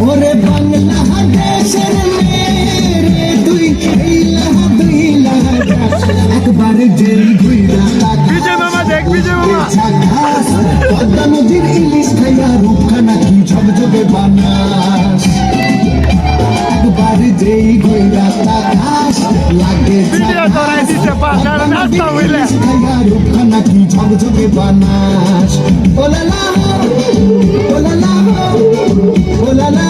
ওরে বাংলাদেশের মেরে তুই একবার যেই ঘুইরা বিজয় মামা দেখ, বিজয় মামা পদ্মা নদীর ইলিশ খাইয়া রূপখানা কি ঝকঝকে বানাস একবার যেই ঘুইরা তাকাস লাগে ভিডিও ধরাই দিতে পারলাম নাস্তা হইলে খাইয়া রূপখানা কি ঝকঝকে বানাস ওলালা ওলালা ওলালা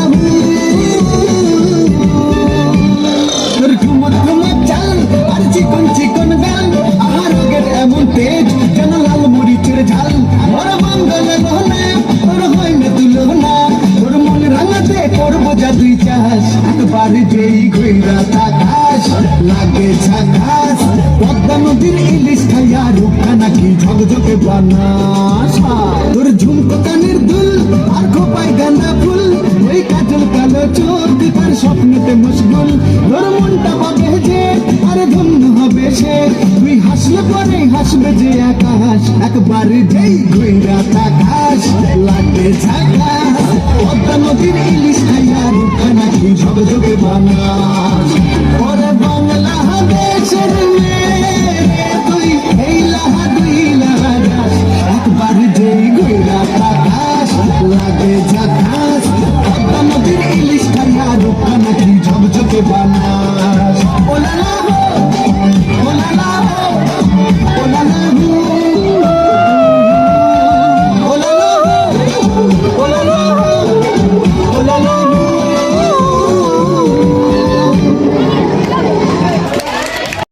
তোর ঠুমক ঠুমক চাল আর চিকন চিকন গাল আহার রোগের এমন তেজ যেন লাল মরিচের ঝাল ওর মঙ্গলের হলে তোর হয় না তুলনা তোর মন রাঙাতে করবো জাদুই চাষ একবার যেই ঘুইরা তাকাস লাগে ঝাকাস পদ্মা নদীর ইলিশ খাইয়া রূপখানা কি ঝকঝকে বানাস তোর ঝুমকো কানের দুল আর খোপায় গাঁদা ফুল ওই কাজল কালো চোখ তার স্বপ্নতে মশগুল তোর মনটা পাবে যে আর ধন্য হবে সে তুই হাসলে পরে হাসবে যে আকাশ একবার যেই ঘুইরা তাকাস